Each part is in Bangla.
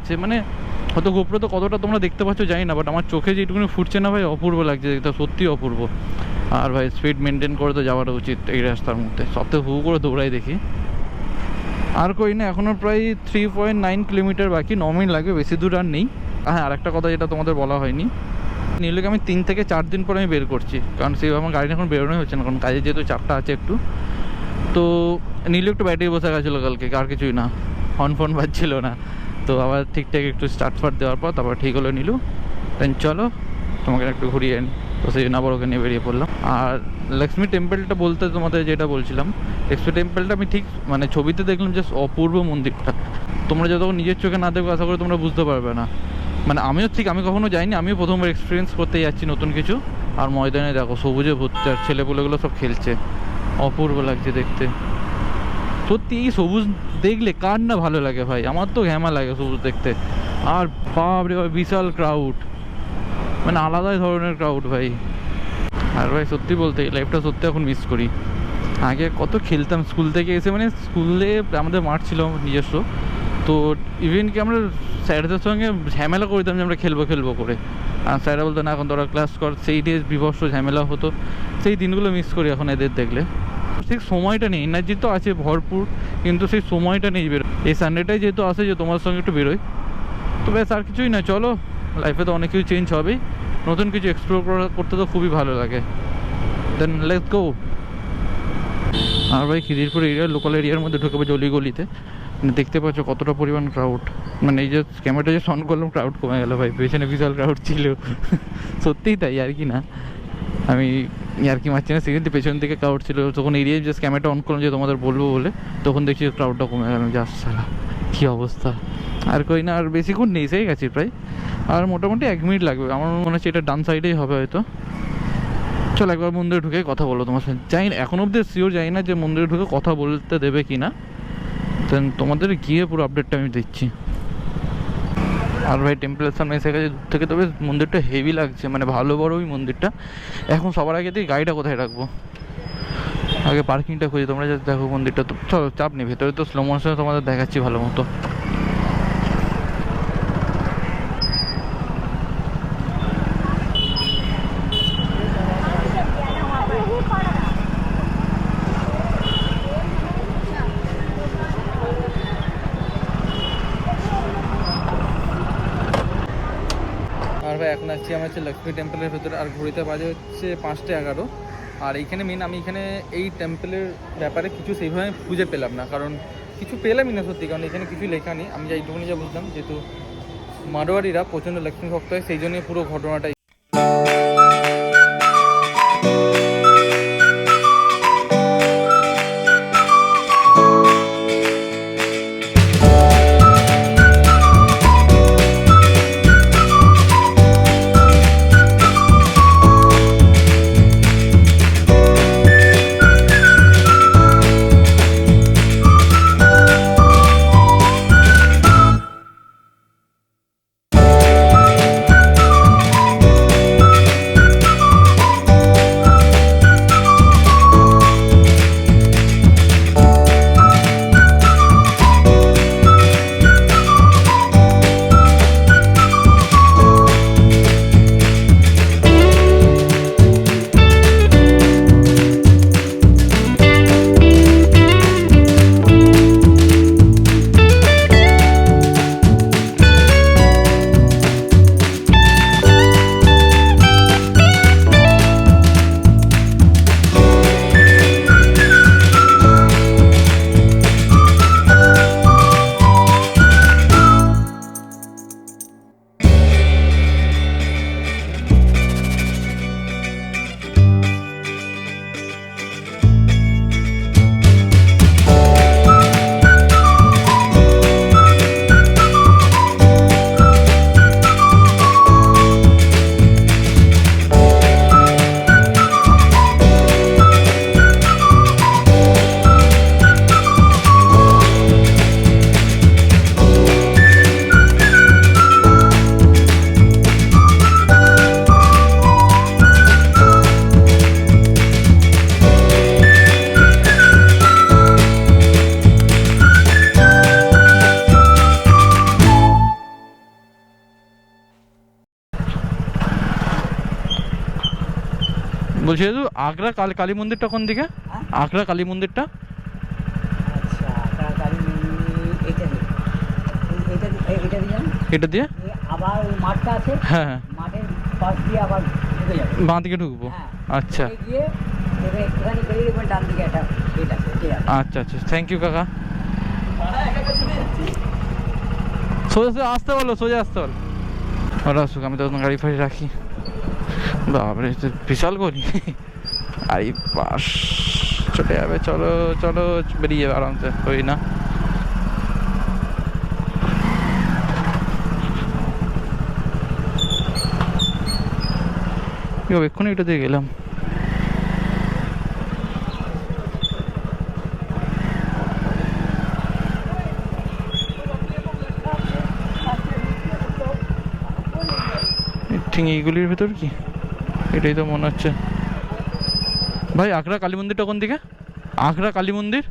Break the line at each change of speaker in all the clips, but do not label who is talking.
যাচ্ছে, মানে হয়তো গোপ্রো তো কতটা তোমরা দেখতে পাচ্ছ জানি না, বাট আমার চোখে যেটুকুনি ফুটছে না ভাই, অপূর্ব লাগছে দেখতে, সত্যি অপূর্ব। আর ভাই স্পিড মেনটেন করে তো যাওয়াটা উচিত এই রাস্তার মধ্যে, সপ্তাহে হু করে দৌড়াই দেখি। আর কই না, এখনও প্রায় 3.9 কিলোমিটার বাকি, 9 মিনিট লাগবে, বেশি দূর আর নেই। হ্যাঁ, আরেকটা কথা যেটা তোমাদের বলা হয়নি, নীলকে আমি 3 থেকে 4 দিন পরে আমি বের করছি, কারণ সেইভাবে আমার গাড়ি এখন বেরোনোই হচ্ছে না, কারণ কাজে যেহেতু চাপটা আছে একটু। তো নীলু একটু ব্যাটারি বসে গেছিলো কালকে, আর কিছুই না, ফোন বাজছিল না। তো আবার ঠিকঠাক একটু স্টার্ট দেওয়ার পর তারপর ঠিক হলো নীলু, দেন চলো তোমাকে একটু ঘুরিয়ে আনি। তো সেই জন্য আবার ওকে নিয়ে বেরিয়ে পড়লাম। আর লক্ষ্মী টেম্পলটা বলতে তোমাদের যেটা বলছিলাম, লক্ষ্মী টেম্পলটা আমি ঠিক মানে ছবিতে দেখলাম, জাস্ট অপূর্ব মন্দিরটা। তোমরা যতক্ষণ নিজের চোখে না দেখো আশা করি তোমরা বুঝতে পারবে না। মানে আমি কখনো যাইনি, আমিও প্রথমবার এক্সপিরিয়েন্স করতে যাচ্ছি নতুন কিছু। আর ময়দানে দেখো সবুজে ভর্তি, আর ছেলেপুলেগুলো সব খেলছে, অপূর্ব লাগছে দেখতে। সত্যি এই সবুজ দেখলে কার না ভালো লাগে ভাই, আমার তো ঘ্যামা লাগে সবুজ দেখতে। আর বাপরে ভাই বিশাল ক্রাউড, মানে আলাদাই ধরনের ক্রাউড ভাই। আর ভাই সত্যি বলতে এই লাইফটা সত্যি এখন মিস করি। আগে কত খেলতাম স্কুল থেকে এসে, মানে স্কুলে আমাদের মাঠ ছিল নিজস্ব, তো ইভেন কি আমরা স্যারদের সঙ্গে ঝামেলা করতাম যে আমরা খেলবো করে। আর স্যাররা বলতো না এখন তোরা ক্লাস কর, সেই ডে বিভৎস ঝামেলা হতো। সেই দিনগুলো মিস করি এখন এদের দেখলে। সেই সময়টা নেই, এনার্জি তো আছে ভরপুর, কিন্তু সেই সময়টা নেই বেরো। এই সানডেটাই যেহেতু আসে যে তোমার সঙ্গে একটু বেরোই, তো ব্যাস আর কিছুই না। চলো, লাইফে তো অনেক কিছু চেঞ্জ হবেই, নতুন কিছু এক্সপ্লোর করতে তো খুবই ভালো লাগে। Then let's go. আর ভাই খিদিরপুর এরিয়ার লোকাল এরিয়ার মধ্যে ঢুকে জলি গলিতে, মানে দেখতে পাচ্ছ কতটা পরিমাণ ক্রাউড। মানে এই যে ক্যামেরাটা যে অন করলাম, ক্রাউড কমে গেল ভাই, পেছনে বিশাল ক্রাউড ছিল। সত্যিই তাই, আর কি না, আমি আর কি মারছি না, সেকেন্ডে পেছন থেকে ক্রাউড ছিল। তখন এরিয়ায় জাস্ট ক্যামেরাটা অন করলাম যে তোমাদের বলবো বলে, তখন দেখছি ক্রাউডটা কমে গেল। জাস্ট সালা কী অবস্থা। আর কই না, আর বেশিক্ষণ নেই, এসেই গেছি প্রায়। আর মোটামুটি 1 মিনিট লাগবে আমার মনে হচ্ছে, এটা ডান সাইডেই হবে হয়তো। চলো একবার মন্দিরে ঢুকে কথা বলো তোমার সাথে। জানি না, এখন অব্দি শিওর জানি না যে মন্দিরে ঢুকে কথা বলতে দেবে কি না, দেন তোমাদের গিয়ে পুরো আপডেটটা আমি দিচ্ছি। আর ভাই টেম্পলের সামনে এসে গেছে দূর থেকে, তবে মন্দিরটা হেভি লাগছে, মানে ভালো বড় ওই মন্দিরটা। এখন সবার আগে দিয়ে গাড়িটা কোথায় রাখবো, আগে পার্কিংটা খুঁজি। তোমরা যদি দেখো মন্দিরটা, তো চলো চাপ নেই, ভেতরে তো স্লো মোশনে তোমাদের দেখাচ্ছি ভালো মতো। আর ভাই এখন আসছি আমার হচ্ছে লক্ষ্মী টেম্পলের ভেতরে, আর ঘড়িতে বাজে হচ্ছে 5টা 11। আর এইখানে মেন আমি এখানে এই টেম্পলের ব্যাপারে কিছু সেইভাবে খুঁজে পেলাম না, কারণ কিছু পেলামই না সত্যি, কারণ এখানে কিছু লেখা নেই। আমি এইটুকুনি যা বুঝলাম, যেহেতু মারোয়ারিরা প্রচণ্ড লক্ষ্মী ভক্ত হয়, সেই জন্যই পুরো ঘটনাটাই। বলছি দাদু আগ্রা কালী মন্দিরটা কোন দিকে?
হ্যাঁ?
আগ্রা কালী মন্দিরটা
আচ্ছা, আপনার গাড়ি এইটা দিয়ে এইটা দিয়ে যান।
এটা দিয়ে
আবার ওই মাঠটা আছে,
হ্যাঁ হ্যাঁ
মাঠের পাশ দিয়ে আবার ঢুকে যাবে।
বাঁ দিকে ঢুকবো?
হ্যাঁ,
আচ্ছা
ওখানে গিয়ে এবার একটুখানি বেরিয়ে দেখবেন ডান দিকে একটা গেট আছে, ওটাই আছে।
আচ্ছা আচ্ছা, থ্যাংক ইউ কাকা। সোজা সোজা আসতে বলো, সোজা আসতে বলো। ওরা আসুক, আমি তখন গাড়ি ফাড়ি রাখি। বাপরে তো বিশাল করি। আরে বাস চলে যাবে, চলো চলো বেরিয়ে যাবে আরামসে, ওই না এক্ষুনি এটা দিয়ে গেলাম। ঠিক এইগুলির ভেতর কি? এটাই তো মনে হচ্ছে। ভাই আগ্রা কালী মন্দিরটা কোন দিকে? আগ্রা কালী মন্দির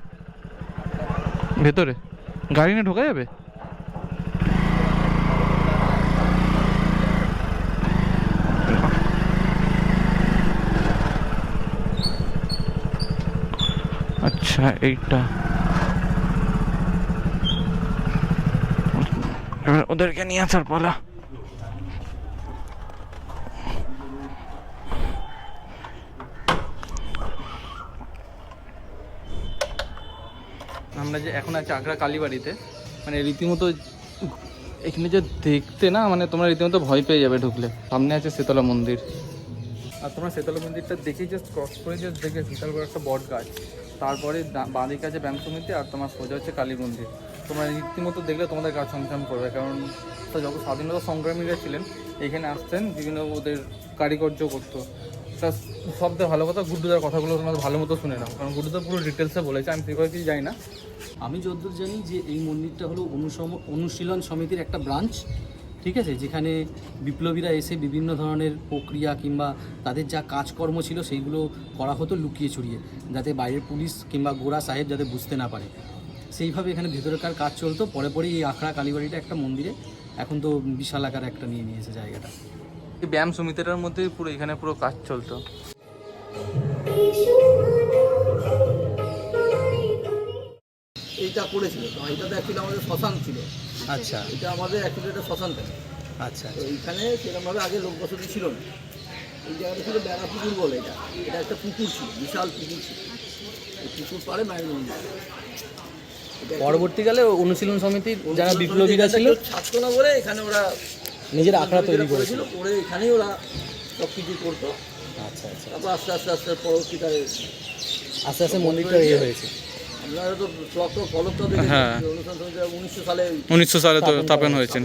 ভেতরে গাড়ি নিয়ে ঢোকা যাবে? আচ্ছা এইটা, এবার ওদেরকে নিয়ে আসার পালা। আমরা যে এখন আছি আগ্রা কালীবাড়িতে, মানে রীতিমতো এখানে যে দেখতে না, মানে তোমরা রীতিমতো ভয় পেয়ে যাবে ঢুকলে। সামনে আছে শীতলা মন্দির, আর তোমরা শীতলা মন্দিরটা দেখেই জাস্ট ক্রস করে জাস্ট দেখে বিশাল বড় একটা বট গাছ, তারপরে বাঁ দিকে আছে ব্যায়াম সমিতি, আর তোমার সোজা হচ্ছে কালী মন্দির। তোমরা রীতিমতো দেখলে তোমাদের গা ছমছম করবে, কারণ তো যখন স্বাধীনতা সংগ্রামীরা ছিলেন এখানে আসতেন, বিভিন্ন ওদের কারিকর্য করতো। তা সবথেকে ভালো কথা, গুড্ডুদার কথাগুলো তোমরা ভালো মতো শুনে নাও, কারণ গুড্ডুদা পুরো ডিটেলসে বলেছে, আমি সেভাবে কিছু জানি না।
আমি যতদূর জানি যে এই মন্দিরটা হলো অনুশীলন সমিতির একটা ব্রাঞ্চ, ঠিক আছে, যেখানে বিপ্লবীরা এসে বিভিন্ন ধরনের প্রক্রিয়া কিংবা তাদের যা কাজকর্ম ছিল সেইগুলো করা হতো লুকিয়ে ছড়িয়ে, যাতে বাইরের পুলিশ কিংবা গোরা সাহেব যাতে বুঝতে না পারে। সেইভাবে এখানে ভেতরকার কাজ চলতো। পরে পরে এই আখড়া কালীবাড়িটা একটা মন্দিরে এখন তো বিশাল আকার একটা নিয়ে নিয়েছে জায়গাটা।
এই ব্যায়াম সমিতিটার মধ্যে পুরো এখানে পুরো কাজ চলতো।
এইটা করেছিল তো, এটা তো অ্যাকচুয়ালি আমাদের শ্মশান ছিল।
আচ্ছা
এটা আমাদের অ্যাকচুয়ালি একটা শ্মশান ছিল।
আচ্ছা
তো এইখানে সেরকমভাবে আগে লোক বসতি ছিল না। এই জায়গাটা ছিল বেড়া পুকুর বলে, এটা এটা একটা পুকুর ছিল, বিশাল পুকুর ছিল। এই পুকুর পাড়ে মায়ের মন্দির। এটা
পরবর্তীকালে অনুশীলন সমিতির যারা বিপ্লবীরা ছিল
ছাত্র না বলে এখানে ওরা
নিজের আখড়া তৈরি করেছিল।
করে এখানেই ওরা সব কিছু করতো।
আচ্ছা আচ্ছা,
তারপর আস্তে আস্তে আস্তে পরবর্তীকালে
আস্তে আস্তে মন্দিরটা ইয়ে হয়েছে।
আপনারা তো ফলকটা দেখেছেন,
হ্যাঁ।
অনুষ্ঠান সমিতি 1900 সালে
1900 সালে তো স্থাপন হয়েছে।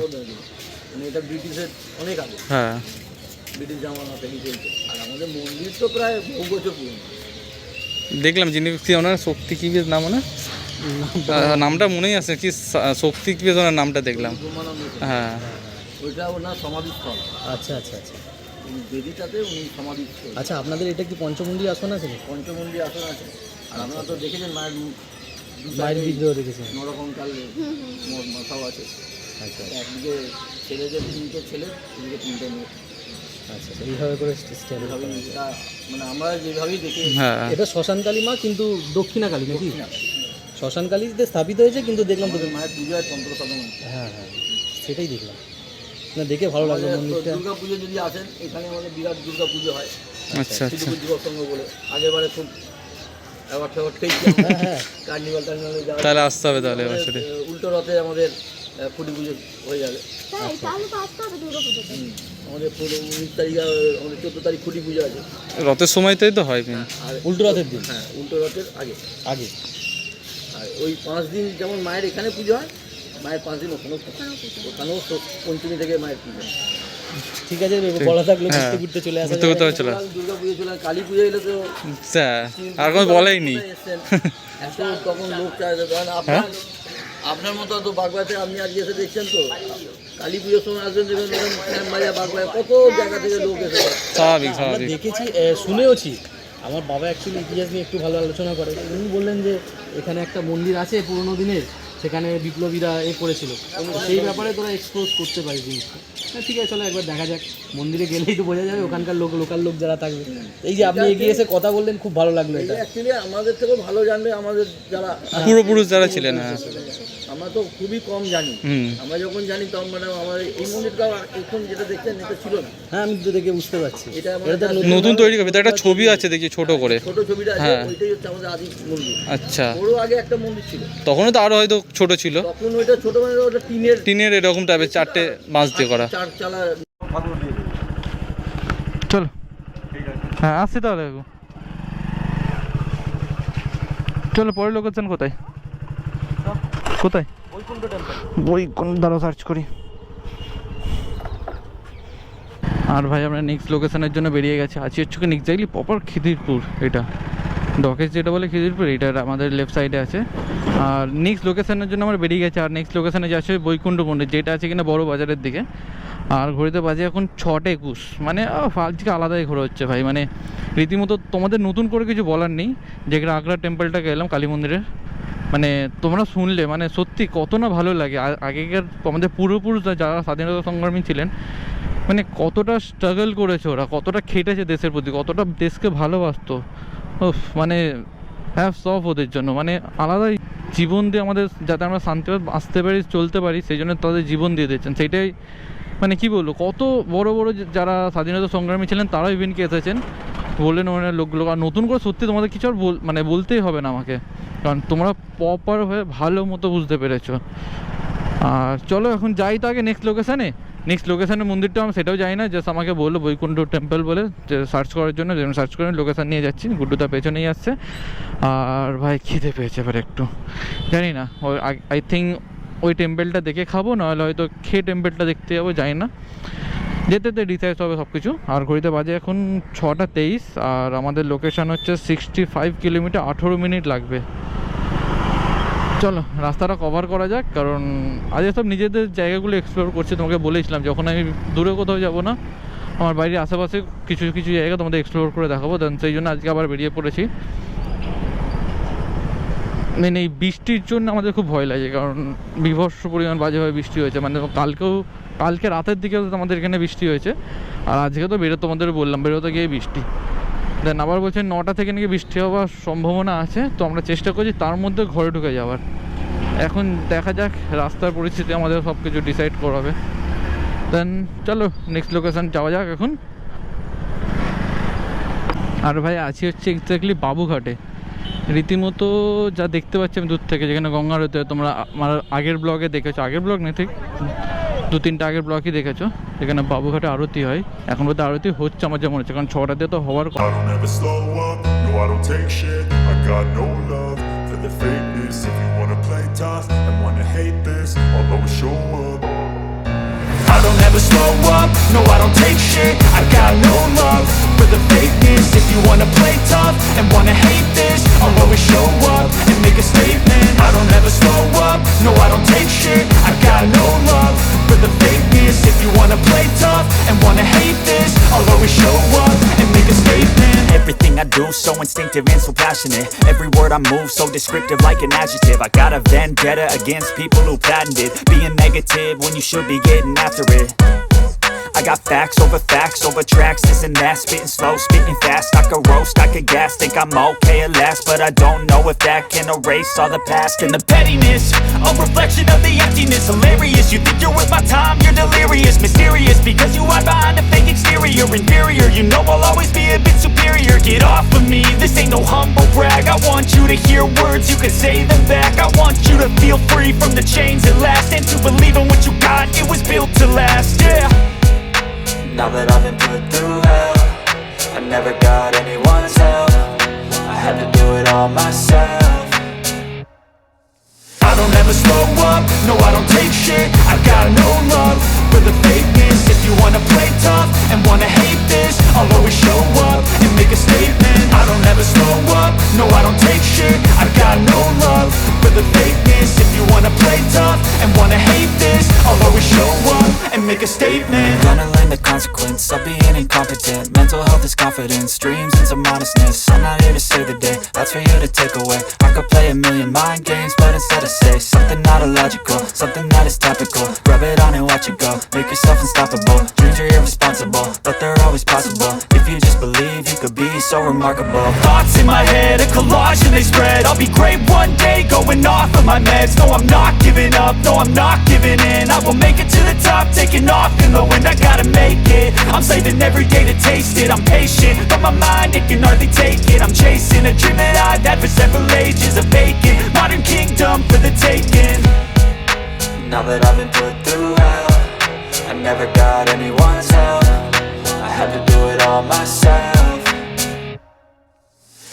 মানে এটা ব্রিটিশের অনেক আগে,
হ্যাঁ
ব্রিটিশ জামানা থেকে চলছে। আর আমাদের মন্দির তো প্রায় বহু বছর পুরনো।
দেখলাম যিনি কি ওনার শক্তি কি বেশ নাম, না নামটা মনেই আছে কি, শক্তি কি বেশ ওনার নামটা দেখলাম। হ্যাঁ
ওইটা ওনার সমাধিস্থল।
আচ্ছা আচ্ছা আচ্ছা
এই বেদিটাতে উনি সমাধিস্থল।
আচ্ছা, আপনাদের এটা কি পঞ্চমুণ্ডী আসন আছে?
পঞ্চমন্ডি আসন আছে। আর আপনারা তো দেখেছেন মায়ের
মায়ের বিগ্রহ দেখেছেন?
নরকঙ্কাল মাথাও আছে।
আচ্ছা
একদিকে ছেলেদের 3টে ছেলে, এদিকে 3টে মেয়ে।
আচ্ছা, এইভাবে করে স্ট্যান্ড।
এভাবেই এটা মানে আমরা যেভাবেই দেখি।
হ্যাঁ
এটা শ্মশানকালী মা, কিন্তু দক্ষিণাকালী নাকি? শ্মশানকালীতে স্থাপিত হয়েছে, কিন্তু দেখলাম তো
আমাদের মায়ের পুজো হয় তন্ত্র সাধনা।
হ্যাঁ হ্যাঁ, সেটাই দেখলাম। না, দেখে ভালো লাগলো মন্দিরটা।
দুর্গা পুজো যদি আসেন, এখানে আমাদের বিরাট দুর্গা পুজো হয়
আচ্ছা আচ্ছা,
সিদ্ধপুর যুবক সংঘ বলে। আগেরবারে খুব অ্যাওয়ার্ড ফেওয়ার্ড পেয়েছি।
হ্যাঁ হ্যাঁ,
কার্নিভাল টার্নিভালে যাওয়া।
তাহলে আসতে হবে তাহলে এবার সেটা।
উল্টো রথে আমাদের খুঁটি পুজো হয়ে যাবে।
তাই তাহলে তো আসতে হবে দুর্গা পুজোতে।
আমাদের 19 তারিখ আমাদের 14 তারিখ খুঁটি পুজো আছে।
রথের সময়তেই তো হয় মেন।
আর
উল্টো রথের দিন
হ্যাঁ, উল্টো রথের আগে।
আগে।
আর ওই 5 দিন যেমন মায়ের এখানে পুজো হয়, মায়ের 5 দিন ওখানেও পঞ্চমী থেকে মায়ের পুজো।
ঠিক আছে, বলা থাকলো,
হ্যাঁ,
ঘুরতে ঘুরতে চলে আসা
ঘুরতে ঘুরতে
যাবে।
চলে
দুর্গা পুজো চলে, কালী পুজো এলে তো
আচ্ছা, আর কোনো বলাই নেই।
এত তখন লোক চায়, কারণ আপনার আপনার মতো তো বাগবাতে আপনি আজকে এসে দেখছেন তো, কালী পুজোর সময় আসবেন দেখবেন শ্যামবাজার বাগবায় কত জায়গা থেকে লোক এসে।
স্বাভাবিক
আমরা
স্বাভাবিক।
দেখেছি, শুনেওছি। আমার বাবা অ্যাকচুয়ালি ইতিহাস নিয়ে একটু ভালো আলোচনা করে। উনি বললেন যে এখানে একটা মন্দির আছে পুরোনো দিনের, সেখানে বিপ্লবীরা করেছিল, সেই ব্যাপারে তোরা এক্সপ্লোর করতে পারিস জিনিসটা। হ্যাঁ ঠিক আছে, চলো একবার দেখা যাক, মন্দিরে গেলেই তো বোঝা যাবে ওখানকার লোকাল লোক যারা থাকবে। এই যে আপনি এগিয়ে এসে কথা বললেন, খুব ভালো লাগলো এটা।
অ্যাকচুয়ালি আমাদের থেকেও ভালো জানবে আমাদের যারা
পূর্বপুরুষ যারা ছিলেন। হ্যাঁ,
আমরা তো খুবই কম জানি। আমরা যখন জানি তখন মানে আমার এই মন্দিরটা এখন যেটা দেখছেন এটা ছিল না।
হ্যাঁ আমি তো দেখে বুঝতে পারছি
এটা
নতুন তৈরি করবে, একটা ছবি আছে দেখি ছোট করে,
ছোট ছবিটা আছে, ওইটাই হচ্ছে আমাদের আদি মন্দির।
আচ্ছা,
ওরও আগে একটা মন্দির ছিল,
তখনও তো আরো হয়তো ছোট ছিল,
তখন ওইটা ছোট মানে ওটা
টিনের এরকম টাইপের 4টে বাঁশ দিয়ে করা।
4 চালা।
চলো, হ্যাঁ আসছি তাহলে। চলো, পরের লোকেশন কোথায়? বৈকুণ্ঠ দ্বারা সার্চ করি। আর ভাই আমরা নেক্সট লোকেশনের জন্য বেরিয়ে গেছি। আছি হচ্ছে এক্স্যাক্টলি প্রপার খিদিরপুর। এটা ডকেজ যেটা বলে খিদিরপুর, এটা আমাদের লেফট সাইডে আছে। আর নেক্সট লোকেশনের জন্য আমরা বেরিয়ে গেছি। আর নেক্সট লোকেশনে যাচ্ছে বৈকুণ্ঠ মন্দির, যেটা আছে কিনা বড় বাজারের দিকে। আর ঘড়িতে বাজে এখন 6:21, মানে আজকে আলাদাই ঘোরা হচ্ছে ভাই। মানে রীতিমতো তোমাদের নতুন করে কিছু বলার নেই। যেখানে আগ্রা টেম্পলটাকে এলাম, কালী মন্দিরের, মানে তোমরা শুনলে মানে সত্যি কত না ভালো লাগে। আগেকার আমাদের পূর্বপুরুষ যারা স্বাধীনতা সংগ্রামী ছিলেন, মানে কতটা স্ট্রাগল করেছে ওরা, কতটা খেটেছে দেশের প্রতি, কতটা দেশকে ভালোবাসতো। মানে হ্যাটস অফ ওদের জন্য। মানে আলাদাই জীবন দিয়ে আমাদের, যাতে আমরা শান্তিভাবে আসতে পারি, চলতে পারি, সেই জন্য তাদের জীবন দিয়ে দিয়েছেন। সেইটাই মানে কি বলবো, কত বড় বড় যারা স্বাধীনতা সংগ্রামী ছিলেন তারাও ইভেনকে এসেছেন, বললেন ওনার লোকগুলো। আর নতুন করে সত্যি তোমাদের কিছু আর মানে বলতেই হবে না আমাকে, কারণ তোমরা প্রপার হয়ে ভালো মতো বুঝতে পেরেছো। আর চলো এখন যাই তো আগে নেক্সট লোকেশানে মন্দিরটা আমি সেটাও জানি না, জাস্ট আমাকে বললো বৈকুণ্ঠ টেম্পল বলে যে সার্চ করার জন্য, যেমন সার্চ করে লোকেশান নিয়ে যাচ্ছি। গুড্ডুদা পেছনেই আসছে। আর ভাই খিদে পেয়েছে এবার একটু, জানি না ওই আই থিঙ্ক ওই টেম্পলটা দেখে খাবো, নাহলে হয়তো খেয়ে টেম্পলটা দেখতে যাবো, জানি না। যেতে ডিসাইড হবে সব কিছু। আর ঘড়িতে বাজে এখন 6:23, আর আমাদের লোকেশান হচ্ছে 65 কিলোমিটার, 18 মিনিট লাগবে। চলো রাস্তাটা কভার করা যাক, কারণ আজ সব নিজেদের জায়গাগুলো এক্সপ্লোর করছি। তোমাকে বলেছিলাম যখন আমি দূরে কোথাও যাবো না, আমার বাড়ির আশেপাশে কিছু কিছু জায়গা তোমাদের এক্সপ্লোর করে দেখাবো। দেন সেই জন্য আজকে আবার বেরিয়ে পড়েছি। মানে এই বৃষ্টির জন্য আমাদের খুব ভয় লাগে, কারণ বিভৎস পরিমাণ বাজেভাবে বৃষ্টি হয়েছে। মানে কালকে রাতের দিকে আমাদের এখানে বৃষ্টি হয়েছে, আর আজকে তো তোমাদের বললাম বেরোতে গিয়ে বৃষ্টি। দেন আবার বলছেন 9টা থেকে নাকি বৃষ্টি হওয়ার সম্ভাবনা আছে, তো আমরা চেষ্টা করছি তার মধ্যে ঘরে ঢুকে যাওয়ার। এখন দেখা যাক, রাস্তার পরিস্থিতি আমাদের সব কিছু ডিসাইড করাবে। দেন চলো নেক্সট লোকেশন যাওয়া যাক এখন। আর ভাই আছি হচ্ছে এক্স্যাক্টলি বাবুঘাটে। রীতিমতো যা দেখতে পাচ্ছি আমি দূর থেকে, যেখানে গঙ্গা আরতি হয়, তোমরা আমার আগের ব্লগে দেখেছো, আগের ব্লগ নেই ঠিক 2-3টা আগের ব্লগই দেখেছো, যেখানে বাবুঘাটে আরতি হয়। এখন বোধহয় আরতি হচ্ছে আমার যেমন হচ্ছে, কারণ 6টাতে তো হওয়ার কথা।
I don't ever slow up, no I don't take shit. I got no love for the fakeness. If you wanna play tough and wanna hate this, I'll always show up and make a statement. I don't ever slow up, no I don't take shit. I got no love for the fakeness. If you wanna play tough and wanna hate this, I'll always show up and make a statement. Everything I do so instinctive and so passionate. Every word I move so descriptive like an adjective. I got a vendetta against people who patented being negative when you should be getting after it. I got facts over tracks, this and that. Spitting slow, spitting fast. I could roast, I could gas. Think I'm okay at last, but I don't know if that can erase all the past. And the pettiness, a reflection of the emptiness. Hilarious, you think you're worth my time, you're delirious. Mysterious, because you hide behind a fake exterior. Inferior, you know I'll always be a bit superior. Get off of me, this ain't no humble brag. I want you to hear words, you can say them back. I want you to feel free from the chains at last, and to believe in what you got, it was built to last, yeah. Now that I've been put through hell, I never got anyone's help. I had to do it all myself. I don't ever slow up, no I don't take shit. I got no love for the fakeness. If you wanna play tough and wanna hate this, I'll always show up and make a statement. I don't ever slow up, no I don't take shit. I got no love for the fakeness. If you wanna play tough and wanna hate this, I'll always show up and make a statement. Gonna learn the consequence of being incompetent. Mental health is confidence, dreams and some honestness. I'm not here to save the day, that's for you to take away. I could play a million mind games, but instead I say something not illogical, something that is topical. Rub it on and watch it go, make yourself unstoppable. Dreams are irresponsible, but they're always possible. If you just believe, you could be so remarkable. Thoughts in my head, a collage and they spread. I'll be great one day, going off of my meds. No, I'm not giving up, no, I'm not giving in. I will make it to the top, taking off in the wind. I gotta make it, I'm saving every day to taste it. I'm patient, but my mind, it can hardly take it. I'm chasing a dream that I've had for several ages. A vacant, modern kingdom for the taking. Now that I've been put through hell, I never got anyone's help. I had to do it all myself.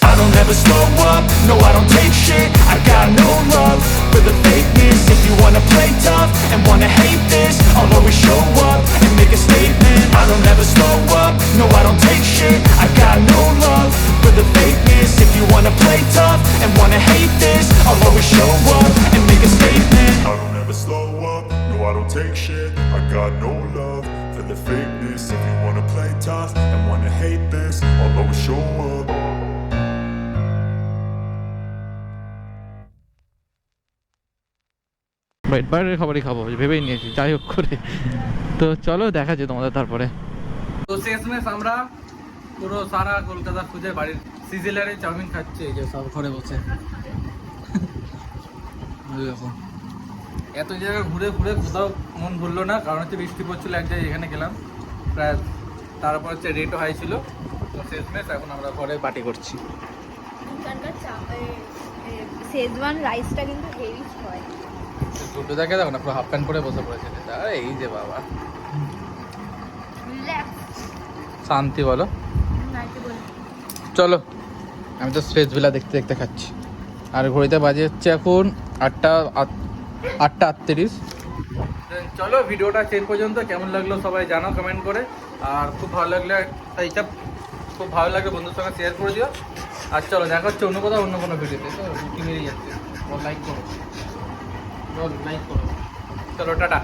I don't ever slow up, no I don't take shit. I got no love for the fakeness. If you wanna play tough and wanna hate this, I'll always show up and make a statement. I don't ever slow up, no I don't take shit. I got no love for the fakeness. If you wanna play tough and wanna hate this, I'll always show up and make a statement.
I don't ever slow up, no I don't take shit. I got no love for the fakeness. If you wanna play tough and wanna hate this, I'll always show up.
বাইরের খাবারই খাবো ভেবেই নিয়েছি, যাই হোক করে। তো চলো দেখা যায় তোমাদের তারপরে।
তো শেষমেশ আমরা পুরো সারা কলকাতা খুঁজে বাড়ির সিজিলারে চাউমিন খাচ্ছি, এই যে সব ঘরে বসে। দেখো এত জায়গায় ঘুরে ঘুরে কোথাও মন ভুললো না, কারণ হচ্ছে বৃষ্টি পড়ছিল এক জায়গায়, এখানে গেলাম প্রায়, তারপর হচ্ছে রেটও হাই ছিল। তো শেষমেশ এখন আমরা ঘরে পার্টি করছি।
এখানকার শেজওয়ান রাইসটা কিন্তু হেভি হয়।
দুটো দেখে দেখো না, পুরো হাফ প্যান্ট পরে বসে পড়েছে। এই যে বাবা শান্তি বলো। চলো, আমি তো স্ট্রেচ ভিলা দেখতে দেখতে খাচ্ছি। আর ঘড়িতে বাজে হচ্ছে এখন 8:38। চলো, ভিডিওটা শেষ পর্যন্ত কেমন লাগলো সবাই জানাও কমেন্ট করে। আর খুব ভালো লাগলে খুব ভালো লাগলে বন্ধুর সঙ্গে শেয়ার করে দিও। আর চলো, দেখা হচ্ছে অন্য কোথাও অন্য কোনো ভিডিওতে। তো রুটি বেরিয়ে যাচ্ছে, লাইক করো, লাইক করো। চলো, টাটা।